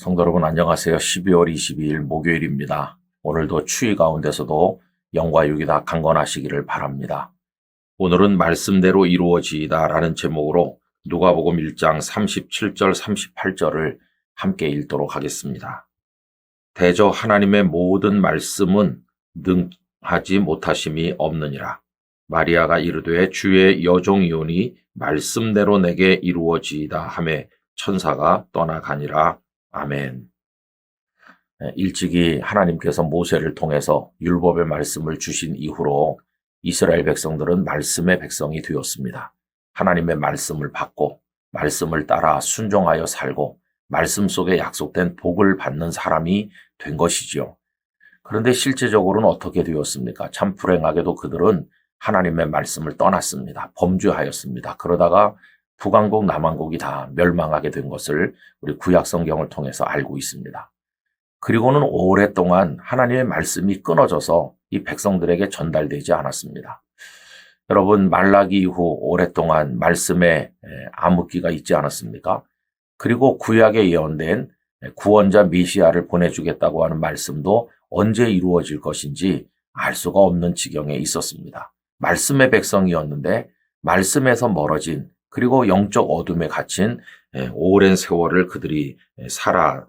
성도 여러분 안녕하세요. 12월 22일 목요일입니다. 오늘도 추위 가운데서도 영과 육이 다 강건하시기를 바랍니다. 오늘은 말씀대로 이루어지이다 라는 제목으로 누가복음 1장 37절 38절을 함께 읽도록 하겠습니다. 대저 하나님의 모든 말씀은 능하지 못하심이 없느니라. 마리아가 이르되 주의 여종이오니 말씀대로 내게 이루어지이다 하매 천사가 떠나가니라. 아멘. 일찍이 하나님께서 모세를 통해서 율법의 말씀을 주신 이후로 이스라엘 백성들은 말씀의 백성이 되었습니다. 하나님의 말씀을 받고 말씀을 따라 순종하여 살고 말씀 속에 약속된 복을 받는 사람이 된 것이지요. 그런데 실제적으로는 어떻게 되었습니까? 참 불행하게도 그들은 하나님의 말씀을 떠났습니다. 범죄하였습니다. 그러다가 북왕국, 남왕국이 다 멸망하게 된 것을 우리 구약성경을 통해서 알고 있습니다. 그리고는 오랫동안 하나님의 말씀이 끊어져서 이 백성들에게 전달되지 않았습니다. 여러분, 말라기 이후 오랫동안 말씀에 암흑기가 있지 않았습니까? 그리고 구약에 예언된 구원자 메시아를 보내주겠다고 하는 말씀도 언제 이루어질 것인지 알 수가 없는 지경에 있었습니다. 말씀의 백성이었는데 말씀에서 멀어진 그리고 영적 어둠에 갇힌 오랜 세월을 그들이 살아갈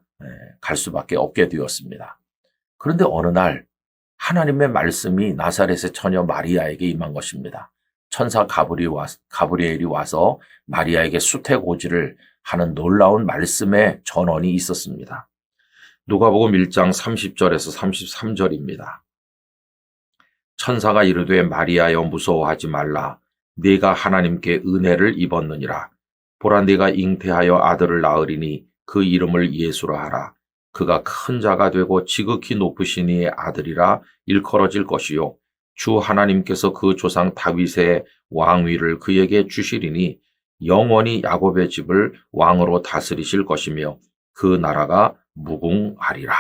수밖에 없게 되었습니다. 그런데 어느 날 하나님의 말씀이 나사렛의 처녀 마리아에게 임한 것입니다. 천사 가브리엘이 와서 마리아에게 수태고지를 하는 놀라운 말씀의 전언이 있었습니다. 누가복음 1장 30절에서 33절입니다. 천사가 이르되 마리아여 무서워하지 말라. 네가 하나님께 은혜를 입었느니라. 보라 네가 잉태하여 아들을 낳으리니 그 이름을 예수라 하라. 그가 큰 자가 되고 지극히 높으신 이의 아들이라 일컬어질 것이요. 주 하나님께서 그 조상 다윗의 왕위를 그에게 주시리니 영원히 야곱의 집을 왕으로 다스리실 것이며 그 나라가 무궁하리라.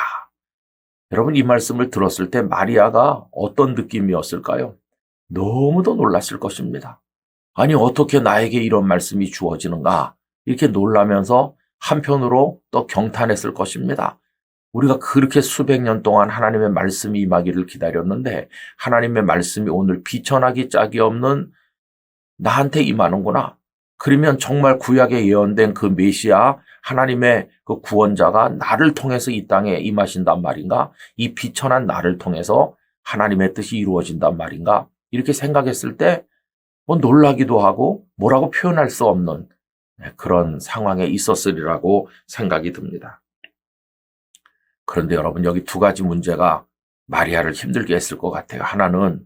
여러분, 이 말씀을 들었을 때 마리아가 어떤 느낌이었을까요? 너무도 놀랐을 것입니다. 아니, 어떻게 나에게 이런 말씀이 주어지는가? 이렇게 놀라면서 한편으로 또 경탄했을 것입니다. 우리가 그렇게 수백 년 동안 하나님의 말씀이 임하기를 기다렸는데 하나님의 말씀이 오늘 비천하기 짝이 없는 나한테 임하는구나. 그러면 정말 구약에 예언된 그 메시아 하나님의 그 구원자가 나를 통해서 이 땅에 임하신단 말인가? 이 비천한 나를 통해서 하나님의 뜻이 이루어진단 말인가? 이렇게 생각했을 때 놀라기도 하고 뭐라고 표현할 수 없는 그런 상황에 있었으리라고 생각이 듭니다. 그런데 여러분, 여기 두 가지 문제가 마리아를 힘들게 했을 것 같아요. 하나는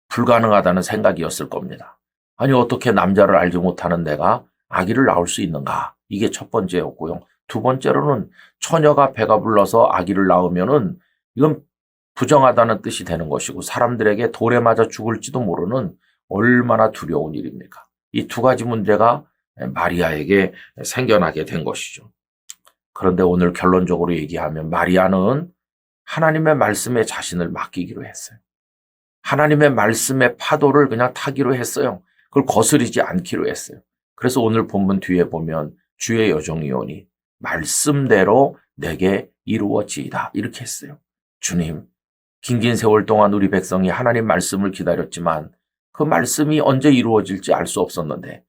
불가능하다는 생각이었을 겁니다. 아니, 어떻게 남자를 알지 못하는 내가 아기를 낳을 수 있는가? 이게 첫 번째였고요. 두 번째로는 처녀가 배가 불러서 아기를 낳으면은 이건 부정하다는 뜻이 되는 것이고 사람들에게 돌에 맞아 죽을지도 모르는 얼마나 두려운 일입니까? 이 두 가지 문제가 마리아에게 생겨나게 된 것이죠. 그런데 오늘 결론적으로 얘기하면 마리아는 하나님의 말씀에 자신을 맡기기로 했어요. 하나님의 말씀의 파도를 그냥 타기로 했어요. 그걸 거스르지 않기로 했어요. 그래서 오늘 본문 뒤에 보면 주의 여종이오니 말씀대로 내게 이루어지이다 이렇게 했어요. 주님, 긴 세월 동안 우리 백성이 하나님 말씀을 기다렸지만 그 말씀이 언제 이루어질지 알 수 없었는데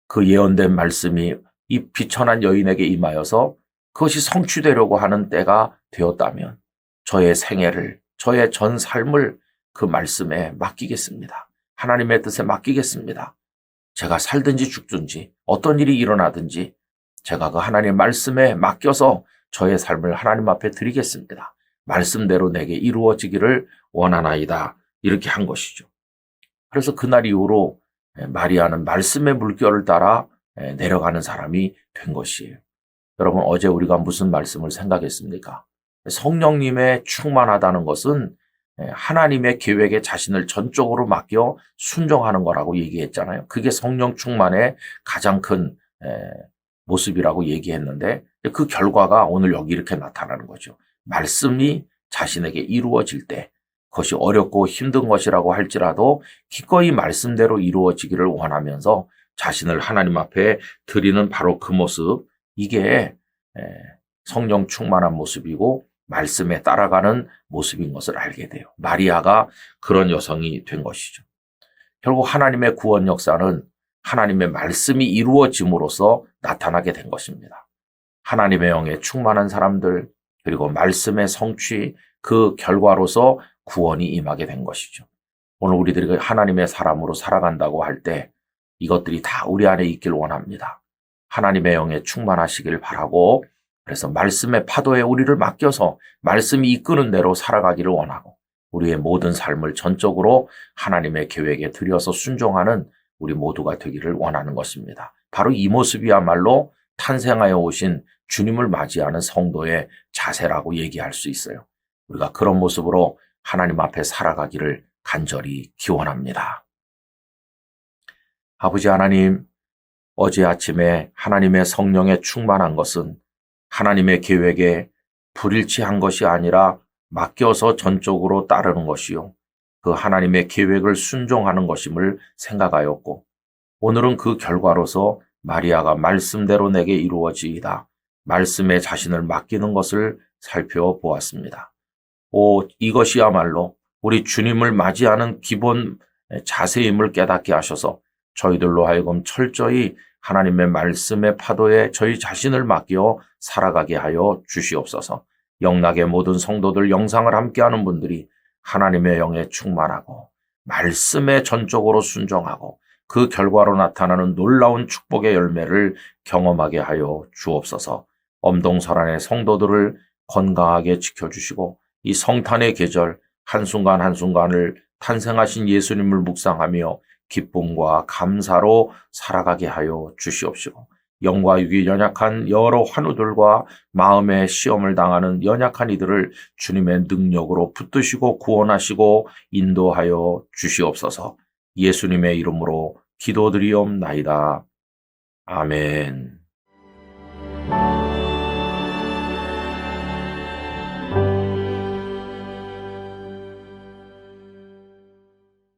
그 예언된 말씀이 이 비천한 여인에게 임하여서 그것이 성취되려고 하는 때가 되었다면 저의 생애를, 저의 전 삶을 그 말씀에 맡기겠습니다. 하나님의 뜻에 맡기겠습니다. 제가 살든지 죽든지 어떤 일이 일어나든지 제가 그 하나님의 말씀에 맡겨서 저의 삶을 하나님 앞에 드리겠습니다. 말씀대로 내게 이루어지기를 원하나이다. 이렇게 한 것이죠. 그래서 그날 이후로 마리아는 말씀의 물결을 따라 내려가는 사람이 된 것이에요. 여러분, 어제 우리가 무슨 말씀을 생각했습니까? 성령님의 충만하다는 것은 하나님의 계획에 자신을 전적으로 맡겨 순종하는 거라고 얘기했잖아요. 그게 성령 충만의 가장 큰 모습이라고 얘기했는데 그 결과가 오늘 여기 이렇게 나타나는 거죠. 말씀이 자신에게 이루어질 때 그것이 어렵고 힘든 것이라고 할지라도 기꺼이 말씀대로 이루어지기를 원하면서 자신을 하나님 앞에 드리는 바로 그 모습, 이게 성령 충만한 모습이고 말씀에 따라가는 모습인 것을 알게 돼요. 마리아가 그런 여성이 된 것이죠. 결국 하나님의 구원 역사는 하나님의 말씀이 이루어짐으로써 나타나게 된 것입니다. 하나님의 영에 충만한 사람들, 그리고 말씀의 성취, 그 결과로서 구원이 임하게 된 것이죠. 오늘 우리들이 하나님의 사람으로 살아간다고 할 때 이것들이 다 우리 안에 있길 원합니다. 하나님의 영에 충만하시길 바라고, 그래서 말씀의 파도에 우리를 맡겨서 말씀이 이끄는 대로 살아가기를 원하고, 우리의 모든 삶을 전적으로 하나님의 계획에 들여서 순종하는 우리 모두가 되기를 원하는 것입니다. 바로 이 모습이야말로 탄생하여 오신 주님을 맞이하는 성도의 자세라고 얘기할 수 있어요. 우리가 그런 모습으로 하나님 앞에 살아가기를 간절히 기원합니다. 아버지 하나님, 어제 아침에 하나님의 성령에 충만한 것은 하나님의 계획에 불일치한 것이 아니라 맡겨서 전적으로 따르는 것이요, 그 하나님의 계획을 순종하는 것임을 생각하였고, 오늘은 그 결과로서 마리아가 말씀대로 내게 이루어지이다, 말씀에 자신을 맡기는 것을 살펴보았습니다. 이것이야말로 우리 주님을 맞이하는 기본 자세임을 깨닫게 하셔서 저희들로 하여금 철저히 하나님의 말씀의 파도에 저희 자신을 맡겨 살아가게 하여 주시옵소서. 영락의 모든 성도들, 영상을 함께하는 분들이 하나님의 영에 충만하고 말씀에 전적으로 순종하고 그 결과로 나타나는 놀라운 축복의 열매를 경험하게 하여 주옵소서. 엄동설안의 성도들을 건강하게 지켜주시고 이 성탄의 계절 한순간 한순간을 탄생하신 예수님을 묵상하며 기쁨과 감사로 살아가게 하여 주시옵시고, 영과 육이 연약한 여러 환우들과 마음의 시험을 당하는 연약한 이들을 주님의 능력으로 붙드시고 구원하시고 인도하여 주시옵소서. 예수님의 이름으로 기도드리옵나이다. 아멘.